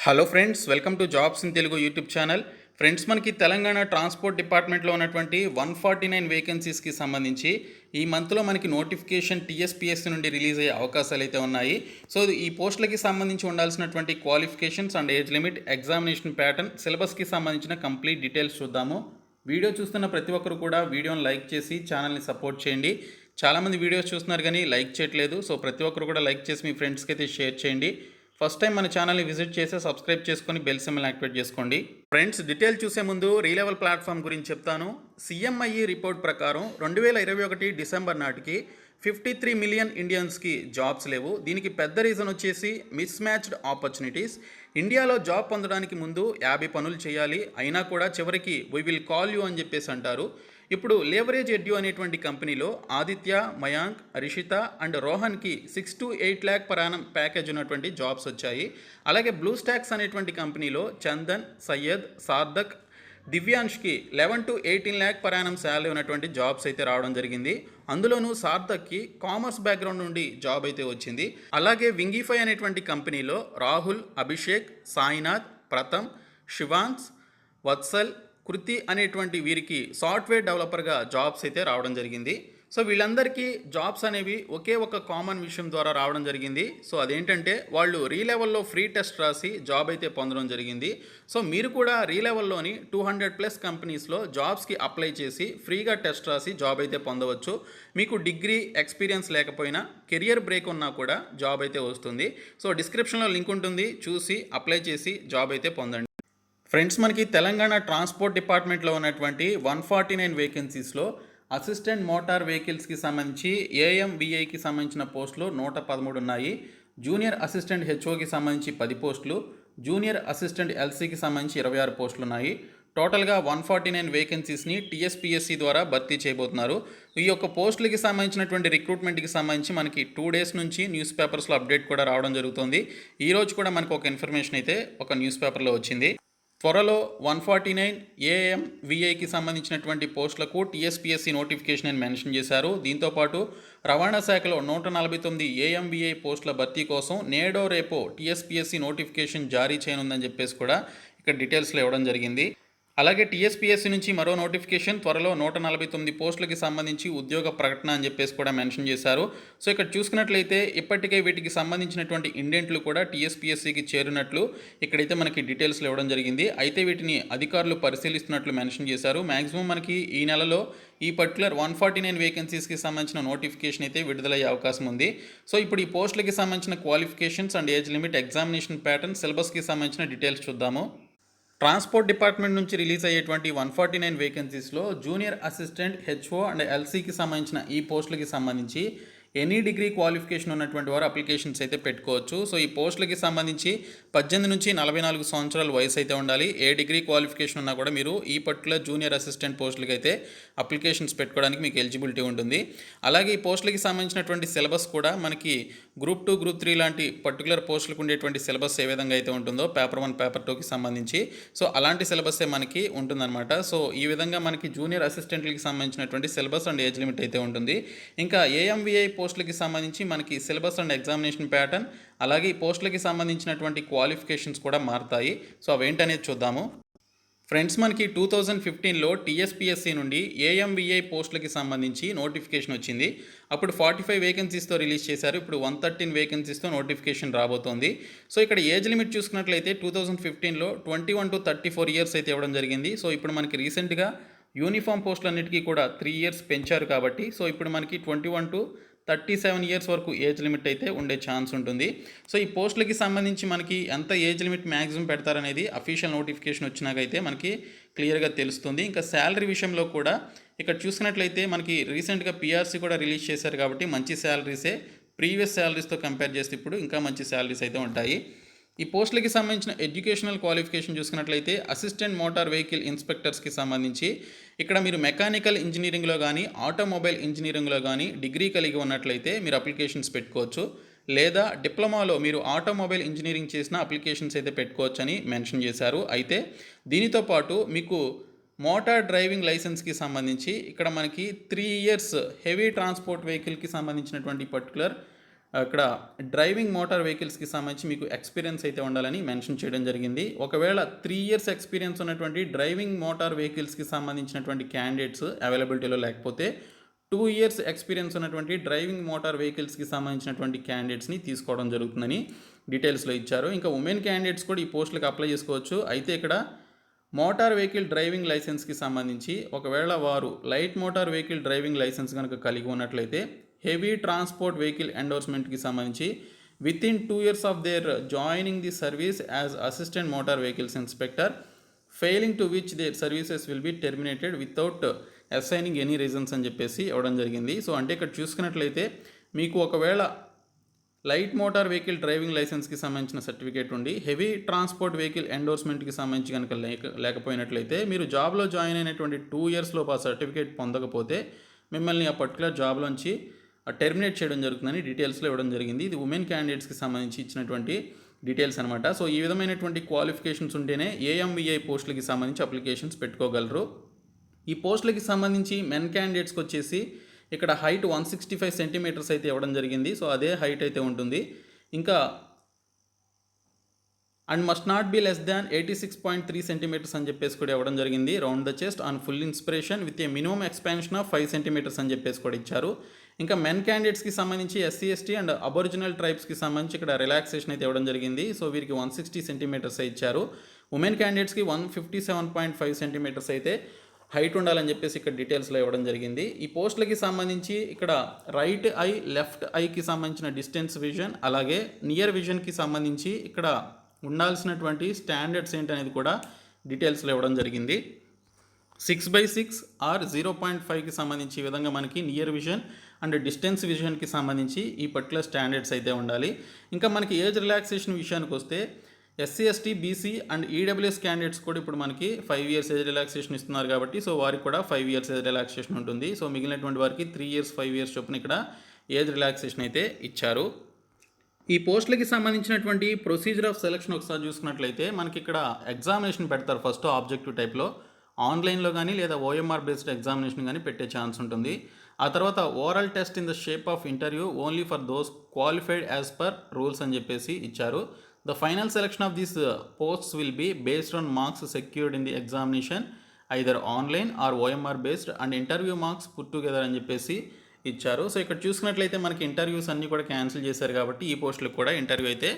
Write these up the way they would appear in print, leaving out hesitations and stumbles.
Hello friends, welcome to jobs in Telugu YouTube channel. Friends, మనకి Telangana transport డిపార్ట్మెంట్లో ఉన్నటువంటి 149 వేకెన్సీస్కి సంబంధించి ఈ మంత్లో మనకి నోటిఫికేషన్ టీఎస్పీఎస్సీ నుండి రిలీజ్ అయ్యే అవకాశాలు అయితే ఉన్నాయి. సో ఈ పోస్టులకి సంబంధించి ఉండాల్సినటువంటి qualifications and age limit, examination pattern, సిలబస్కి సంబంధించిన కంప్లీట్ డీటెయిల్స్ చూద్దాము. వీడియో చూస్తున్న ప్రతి ఒక్కరు కూడా వీడియోని లైక్ చేసి ఛానల్ని సపోర్ట్ చేయండి. చాలామంది వీడియోస్ చూస్తున్నారు కానీ లైక్ చేయట్లేదు. సో ప్రతి ఒక్కరు కూడా లైక్ చేసి మీ ఫ్రెండ్స్కి అయితే షేర్ చేయండి. ఫస్ట్ టైం మన ఛానల్ని విజిట్ చేసి సబ్స్క్రైబ్ చేసుకొని బెల్ సింబల్ యాక్టివేట్ చేసుకోండి. ఫ్రెండ్స్, డీటెయిల్ చూసే ముందు రీలెవల్ ప్లాట్ఫామ్ గురించి చెప్తాను. సిఎంఐఈ రిపోర్ట్ ప్రకారం 2021 డిసెంబర్ నాటికి 53 మిలియన్ ఇండియన్స్కి జాబ్స్ లేవు. దీనికి పెద్ద రీజన్ వచ్చేసి మిస్ మ్యాచ్డ్ ఆపర్చునిటీస్. ఇండియాలో జాబ్ పొందడానికి ముందు 50 పనులు చేయాలి, అయినా కూడా చివరికి వీ విల్ కాల్ యూ అని చెప్పేసి అంటారు. ఇప్పుడు లేవరేజ్ ఎడ్యూ అనేటువంటి కంపెనీలో ఆదిత్య, మయాంక్, రిషిత అండ్ రోహన్కి 6 to 8 lakh per annum package ఉన్నటువంటి జాబ్స్ వచ్చాయి. అలాగే బ్లూ స్టాక్స్ అనేటువంటి కంపెనీలో చందన్, సయ్యద్, సార్థక్, దివ్యాంష్కి 11 to 18 lakh per annum salary ఉన్నటువంటి జాబ్స్ అయితే రావడం జరిగింది. అందులోనూ సార్థక్కి కామర్స్ బ్యాక్గ్రౌండ్ నుండి జాబ్ అయితే వచ్చింది. అలాగే వింగీఫై అనేటువంటి కంపెనీలో రాహుల్, అభిషేక్, సాయినాథ్, ప్రథమ్, శివాన్స్, వత్సల్, కృతి అనేటువంటి వీరికి సాఫ్ట్వేర్ డెవలపర్గా జాబ్స్ అయితే రావడం జరిగింది. సో వీళ్ళందరికీ జాబ్స్ అనేవి ఒకే ఒక కామన్ విషయం ద్వారా రావడం జరిగింది. సో అదేంటంటే వాళ్ళు రీలెవెల్లో ఫ్రీ టెస్ట్ రాసి జాబ్ అయితే పొందడం జరిగింది. సో మీరు కూడా రీలెవెల్లోని 200+ కంపెనీస్లో జాబ్స్కి అప్లై చేసి ఫ్రీగా టెస్ట్ రాసి జాబ్ అయితే పొందవచ్చు. మీకు డిగ్రీ ఎక్స్పీరియన్స్ లేకపోయినా, కెరియర్ బ్రేక్ ఉన్నా కూడా జాబ్ అయితే వస్తుంది. సో డిస్క్రిప్షన్లో లింక్ ఉంటుంది, చూసి అప్లై చేసి జాబ్ అయితే పొందండి. ఫ్రెండ్స్, మనకి తెలంగాణ ట్రాన్స్పోర్ట్ డిపార్ట్మెంట్లో ఉన్నటువంటి 149 వేకెన్సీస్లో అసిస్టెంట్ మోటార్ వెహికల్స్కి సంబంధించి ఏఎంవిఐకి సంబంధించిన పోస్టులు 113 ఉన్నాయి. జూనియర్ అసిస్టెంట్ హెచ్ఓకి సంబంధించి 10 పోస్టులు, జూనియర్ అసిస్టెంట్ ఎల్సీకి సంబంధించి 26 పోస్టులు ఉన్నాయి. టోటల్గా 149 వేకెన్సీస్ని టీఎస్పీఎస్సీ ద్వారా భర్తీ చేయబోతున్నారు. ఈ యొక్క పోస్టులకి సంబంధించినటువంటి రిక్రూట్మెంట్కి సంబంధించి మనకి 2 days నుంచి న్యూస్ పేపర్స్లో అప్డేట్ కూడా రావడం జరుగుతుంది. ఈరోజు కూడా మనకు ఒక ఇన్ఫర్మేషన్ అయితే ఒక న్యూస్ పేపర్లో వచ్చింది. త్వరలో 149 ఏఎంవిఐకి సంబంధించినటువంటి పోస్టులకు టీఎస్పీఎస్సీ నోటిఫికేషన్ అని మెన్షన్ చేశారు. దీంతోపాటు రవాణా శాఖలో 149 ఏఎంవిఐ పోస్టుల భర్తీ కోసం నేడో రేపో టీఎస్పీఎస్సీ నోటిఫికేషన్ జారీ చేయనుందని చెప్పేసి కూడా ఇక్కడ డీటెయిల్స్లో ఇవ్వడం జరిగింది. అలాగే టీఎస్పీఎస్సీ నుంచి మరో నోటిఫికేషన్ త్వరలో 149 పోస్టులకి సంబంధించి ఉద్యోగ ప్రకటన అని చెప్పేసి కూడా మెన్షన్ చేశారు. సో ఇక్కడ చూసుకున్నట్లయితే ఇప్పటికే వీటికి సంబంధించినటువంటి ఇండెంట్లు కూడా టీఎస్పీఎస్సీకి చేరినట్లు ఇక్కడైతే మనకి డీటెయిల్స్లో ఇవ్వడం జరిగింది. అయితే వీటిని అధికారులు పరిశీలిస్తున్నట్లు మెన్షన్ చేశారు. మ్యాక్సిమం మనకి ఈ నెలలో ఈ పర్టికులర్ 149 వేకెన్సీస్కి సంబంధించిన నోటిఫికేషన్ అయితే విడుదలయ్యే అవకాశం ఉంది. సో ఇప్పుడు ఈ పోస్టులకి సంబంధించిన qualifications and age limit, examination pattern, సిలబస్కి సంబంధించిన డీటెయిల్స్ చూద్దాము. ట్రాన్స్పోర్ట్ డిపార్ట్మెంట్ నుంచి రిలీజ్ అయ్యేటువంటి 149 వేకెన్సీస్లో జూనియర్ అసిస్టెంట్ హెచ్ఓ అండ్ ఎల్సీకి సంబంధించిన ఈ పోస్టులకి సంబంధించి ఎనీ డిగ్రీ క్వాలిఫికేషన్ ఉన్నటువంటి వారు అప్లికేషన్స్ అయితే పెట్టుకోవచ్చు. సో ఈ పోస్టులకి సంబంధించి 18 నుంచి 44 సంవత్సరాల వయసు అయితే ఉండాలి. ఏ డిగ్రీ క్వాలిఫికేషన్ ఉన్నా కూడా మీరు ఈ పర్టికులర్ జూనియర్ అసిస్టెంట్ పోస్టులకి అయితే అప్లికేషన్స్ పెట్టుకోవడానికి మీకు ఎలిజిబిలిటీ ఉంటుంది. అలాగే ఈ పోస్టులకి సంబంధించినటువంటి సిలబస్ కూడా మనకి గ్రూప్ 2, గ్రూప్ 3 లాంటి పర్టికులర్ పోస్టులకు ఉండేటువంటి సిలబస్ ఏ విధంగా అయితే ఉంటుందో పేపర్ 1, పేపర్ 2కి సంబంధించి సో అలాంటి సిలబస్సే మనకి ఉంటుందన్నమాట. సో ఈ విధంగా మనకి జూనియర్ అసిస్టెంట్లకి సంబంధించినటువంటి సిలబస్ అండ్ ఏజ్ లిమిట్ అయితే ఉంటుంది. ఇంకా ఏఎంవిఐ పోస్టులకి సంబంధించి మనకి సిలబస్ అండ్ ఎగ్జామినేషన్ ప్యాటర్న్, అలాగే ఈ పోస్టులకి సంబంధించినటువంటి క్వాలిఫికేషన్స్ కూడా మారుతాయి. సో అవేంటనేది చూద్దాము. ఫ్రెండ్స్, మనకి 2015లో టీఎస్పీఎస్సీ నుండి ఏఎంవిఐ పోస్టులకి సంబంధించి నోటిఫికేషన్ వచ్చింది. అప్పుడు 45 వేకెన్సీస్తో రిలీజ్ చేశారు. ఇప్పుడు 113 వేకెన్సీస్తో నోటిఫికేషన్ రాబోతోంది. సో ఇక్కడ ఏజ్ లిమిట్ చూసుకున్నట్లయితే 2015లో 21 to 34 years అయితే ఇవ్వడం జరిగింది. సో ఇప్పుడు మనకి రీసెంట్గా యూనిఫామ్ పోస్టులన్నిటికీ కూడా 3 years పెంచారు కాబట్టి సో ఇప్పుడు మనకి 21 to 37 years వరకు ఏజ్ లిమిట్ అయితే ఉండే ఛాన్స్ ఉంటుంది. సో ఈ పోస్టులకి సంబంధించి మనకి ఎంత ఏజ్ లిమిట్ మ్యాక్సిమం పెడతారనేది అఫీషియల్ నోటిఫికేషన్ వచ్చినాకైతే మనకి క్లియర్గా తెలుస్తుంది. ఇంకా శాలరీ విషయంలో కూడా ఇక్కడ చూసుకున్నట్లయితే మనకి రీసెంట్గా పిఆర్సీ కూడా రిలీజ్ చేశారు కాబట్టి మంచి శాలరీసే, ప్రీవియస్ శాలరీస్తో కంపేర్ చేస్తే ఇప్పుడు ఇంకా మంచి శాలరీస్ అయితే ఉంటాయి. ఈ పోస్టులకి సంబంధించిన ఎడ్యుకేషనల్ క్వాలిఫికేషన్ చూసుకున్నట్లయితే అసిస్టెంట్ మోటార్ వెహికల్ ఇన్స్పెక్టర్స్కి సంబంధించి ఇక్కడ మీరు మెకానికల్ ఇంజనీరింగ్లో కానీ, ఆటోమొబైల్ ఇంజనీరింగ్లో కానీ డిగ్రీ కలిగి ఉన్నట్లయితే మీరు అప్లికేషన్స్ పెట్టుకోవచ్చు. లేదా డిప్లొమాలో మీరు ఆటోమొబైల్ ఇంజనీరింగ్ చేసిన అప్లికేషన్స్ అయితే పెట్టుకోవచ్చు అని మెన్షన్ చేశారు. అయితే దీనితో పాటు మీకు మోటార్ డ్రైవింగ్ లైసెన్స్కి సంబంధించి ఇక్కడ మనకి 3 years హెవీ ట్రాన్స్పోర్ట్ వెహికల్కి సంబంధించినటువంటి పర్టికులర్ అక్కడ డ్రైవింగ్ మోటార్ వెహికల్స్‌కి సంబంధించి మీకు ఎక్స్‌పీరియన్స్ అయితే ఉండాలని మెన్షన్ చేయడం జరిగింది. ఒకవేళ 3 ఇయర్స్ ఎక్స్‌పీరియన్స్ ఉన్నటువంటి డ్రైవింగ్ మోటార్ వెహికల్స్‌కి సంబంధించినటువంటి క్యాండిడేట్స్ అవైలబిలిటీలో లేకపోతే 2 ఇయర్స్ ఎక్స్‌పీరియన్స్ ఉన్నటువంటి డ్రైవింగ్ మోటార్ వెహికల్స్‌కి సంబంధించినటువంటి క్యాండిడేట్స్‌ని తీసుకోవడం జరుగుతుందని డీటెయిల్స్‌లో ఇచ్చారు. ఇంకా ఉమెన్ క్యాండిడేట్స్ కూడా ఈ పోస్టులకు అప్లై చేసుకోవచ్చు. అయితే ఇక్కడ మోటార్ వెహికల్ డ్రైవింగ్ లైసెన్స్‌కి సంబంధించి ఒకవేళ వారు light motor vehicle driving licence గనుక కలిగి ఉన్నట్లయితే హెవీ ట్రాన్స్‌పోర్ట్ వెహికల్ ఎండోర్స్‌మెంట్‌కి సంబంధించి within 2 years of their joining the service as assistant motor vehicles inspector failing to which their services will be terminated without assigning any reasons అని చెప్పేసి ఇవ్వడం జరిగింది. So అంటే ఇక్కడ చూసుకున్నట్లయితే మీకు ఒకవేళ లైట్ మోటార్ వెహికల్ డ్రైవింగ్ లైసెన్స్‌కి సంబంధించిన సర్టిఫికేట్ ఉండి హెవీ ట్రాన్స్‌పోర్ట్ వెహికల్ ఎండోర్స్‌మెంట్‌కి సంబంధించి కనుక లేకపోయినట్లయితే మీరు జాబ్‌లో జాయిన్ అయినటువంటి 2 ఇయర్స్ లోపు ఆ సర్టిఫికేట్ పొందకపోతే మిమ్మల్ని ఆ పర్టికులర్ జాబ్‌లోంచి టెర్మినేట్ చేయడం జరుగుతుందని డీటెయిల్స్‌లో ఇవ్వడం జరిగింది. ఇది ఉమెన్ క్యాండిడేట్స్‌కి సంబంధించి ఇచ్చినటువంటి డీటెయిల్స్ అనమాట. సో ఈ విధమైనటువంటి క్వాలిఫికేషన్స్ ఉంటేనే ఏఎంవిఐ పోస్టులకి సంబంధించి అప్లికేషన్స్ పెట్టుకోగలరు. ఈ పోస్టులకి సంబంధించి మెన్ క్యాండిడేట్స్కి వచ్చేసి ఇక్కడ హైట్ 165 సెంటీమీటర్స్ అయితే ఇవ్వడం జరిగింది. సో అదే హైట్ అయితే ఉంటుంది. ఇంకా and must not be less than 86.3 centimetres అని చెప్పేసి కూడా ఇవ్వడం జరిగింది. Round the chest on full inspiration with a minimum expansion of 5 centimetres అని చెప్పేసి కూడా ఇచ్చారు. ఇంకా మెన్ క్యాండిడేట్స్కి సంబంధించి ఎస్సీ ఎస్టీ అండ్ అబొరిజినల్ ట్రైబ్స్కి సంబంధించి ఇక్కడ రిలాక్సేషన్ అయితే ఇవ్వడం జరిగింది. సో వీరికి 160 సెంటీమీటర్స్ ఇచ్చారు. ఉమెన్ క్యాండిడేట్స్కి 157.5 సెంటీమీటర్స్ అయితే హైట్ ఉండాలని చెప్పేసి ఇక్కడ డీటెయిల్స్లో ఇవ్వడం జరిగింది. ఈ పోస్టులకి సంబంధించి ఇక్కడ రైట్ ఐ లెఫ్ట్ ఐకి సంబంధించిన డిస్టెన్స్ విజన్ అలాగే నియర్ విజన్కి సంబంధించి ఇక్కడ ఉండాల్సినటువంటి స్టాండర్డ్స్ ఏంటనేది కూడా డీటెయిల్స్లో ఇవ్వడం జరిగింది. 6/6 ఆర్ 0.5కి సంబంధించి ఈ విధంగా మనకి నియర్ విజన్ అండ్ డిస్టెన్స్ విజన్కి సంబంధించి ఈ పర్టికులర్ స్టాండర్డ్స్ అయితే ఉండాలి. ఇంకా మనకి ఏజ్ రిలాక్సేషన్ విషయానికి వస్తే SC ST BC and EWS candidates కూడా ఇప్పుడు మనకి 5 ఇయర్స్ ఏజ్ రిలాక్సేషన్ ఇస్తున్నారు కాబట్టి సో వారికి కూడా 5 ఇయర్స్ ఏజ్ రిలాక్సేషన్ ఉంటుంది. సో మిగిలినటువంటి వారికి 3 ఇయర్స్ 5 ఇయర్స్ చొప్పున ఇక్కడ ఏజ్ రిలాక్సేషన్ అయితే ఇచ్చారు. ఈ పోస్టులకి సంబంధించినటువంటి ప్రొసీజర్ ఆఫ్ సెలక్షన్ ఒకసారి చూసుకున్నట్లయితే మనకి ఇక్కడ ఎగ్జామినేషన్ పెడతారు. ఫస్ట్ ఆబ్జెక్టివ్ టైప్లో ఆన్లైన్లో కానీ లేదా ఓఎంఆర్ బేస్డ్ ఎగ్జామినేషన్ కానీ పెట్టే ఛాన్స్ ఉంటుంది. ఆ తర్వాత oral test in the shape of interview only for those qualified as per rules అని చెప్పేసి ఇచ్చారు. The final selection of these posts will be based on marks secured in the examination either online or OMR based and interview marks put together అని చెప్పేసి ఇచ్చారు. So ఇక్కడ చూసుకున్నట్లయితే మనకి interviews అన్నీ కూడా క్యాన్సిల్ చేశారు కాబట్టి ఈ పోస్టులకు కూడా ఇంటర్వ్యూ అయితే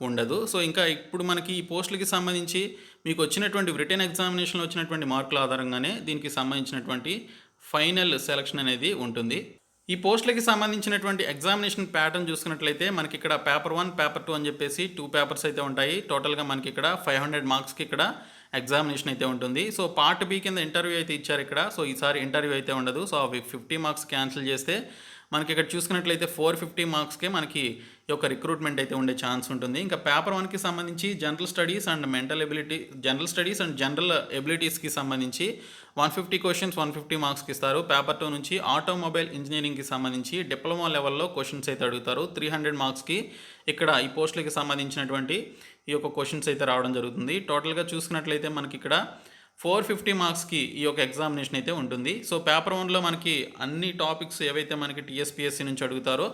ఉండదు. సో ఇంకా ఇప్పుడు మనకి ఈ పోస్టులకి సంబంధించి మీకు వచ్చినటువంటి రిటన్ ఎగ్జామినేషన్లో వచ్చినటువంటి మార్కుల ఆధారంగానే దీనికి సంబంధించినటువంటి ఫైనల్ సెలక్షన్ అనేది ఉంటుంది. ఈ పోస్టులకి సంబంధించినటువంటి ఎగ్జామినేషన్ ప్యాటర్న్ చూసుకున్నట్లయితే మనకి ఇక్కడ పేపర్ 1 పేపర్ 2 అని చెప్పేసి 2 పేపర్స్ అయితే ఉంటాయి. టోటల్గా మనకి ఇక్కడ 500 మార్క్స్కి ఇక్కడ ఎగ్జామినేషన్ అయితే ఉంటుంది. సో పార్ట్ బి కింద ఇంటర్వ్యూ అయితే ఇచ్చారు ఇక్కడ. సో ఈసారి ఇంటర్వ్యూ అయితే ఉండదు. సో అవి 50 మార్క్స్ క్యాన్సిల్ చేస్తే మనకి ఇక్కడ చూసుకున్నట్లయితే 450 మార్క్స్కే మనకి ఈ యొక్క రిక్రూట్మెంట్ అయితే ఉండే ఛాన్స్ ఉంటుంది. ఇంకా పేపర్ 1కి సంబంధించి జనరల్ స్టడీస్ అండ్ జనరల్ ఎబిలిటీస్కి సంబంధించి 150 క్వశ్చన్స్ 150 మార్క్స్కి ఇస్తారు. పేపర్ 2 నుంచి ఆటోమొబైల్ ఇంజనీరింగ్కి సంబంధించి డిప్లొమా లెవెల్లో క్వశ్చన్స్ అయితే అడుగుతారు. 300 మార్క్స్కి ఇక్కడ ఈ పోస్టులకి సంబంధించినటువంటి ఈ యొక్క క్వశ్చన్స్ అయితే రావడం జరుగుతుంది. టోటల్గా చూసుకున్నట్లయితే మనకి ఇక్కడ 450 మార్క్స్కి ఈ యొక్క ఎగ్జామినేషన్ అయితే ఉంటుంది. సో పేపర్ 1లో మనకి అన్ని టాపిక్స్ ఏవైతే మనకి టీఎస్పీఎస్సీ నుంచి అడుగుతారో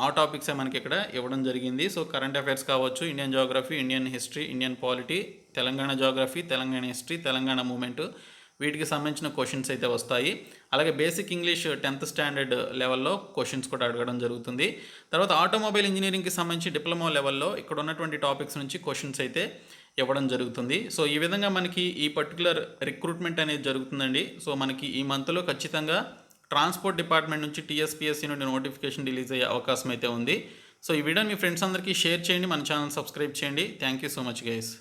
ఆ టాపిక్సే మనకి ఇక్కడ ఇవ్వడం జరిగింది. సో కరెంట్ అఫైర్స్ కావచ్చు, Indian geography, Indian history, Indian polity, Telangana geography, Telangana history, Telangana movement, వీటికి సంబంధించిన క్వశ్చన్స్ అయితే వస్తాయి. అలాగే బేసిక్ ఇంగ్లీష్ 10th స్టాండర్డ్ లెవెల్లో క్వశ్చన్స్ కూడా అడగడం జరుగుతుంది. తర్వాత ఆటోమొబైల్ ఇంజనీరింగ్కి సంబంధించి డిప్లొమా లెవెల్లో ఇక్కడ ఉన్నటువంటి టాపిక్స్ నుంచి క్వశ్చన్స్ అయితే ఇవ్వడం జరుగుతుంది. సో ఈ విధంగా మనకి ఈ పర్టికులర్ రిక్రూట్మెంట్ అనేది జరుగుతుందండి. సో మనకి ఈ మంత్లో ఖచ్చితంగా ట్రాన్స్పోర్ట్ డిపార్ట్మెంట్ నుంచి టీఎస్పీఎస్సీ నుండి నోటిఫికేషన్ రిలీజ్ అయ్యే అవకాశం అయితే ఉంది. సో ఈ వీడియోని మీ ఫ్రెండ్స్ అందరికీ షేర్ చేయండి, మన ఛానల్ సబ్స్క్రైబ్ చేయండి. Thank you so much guys.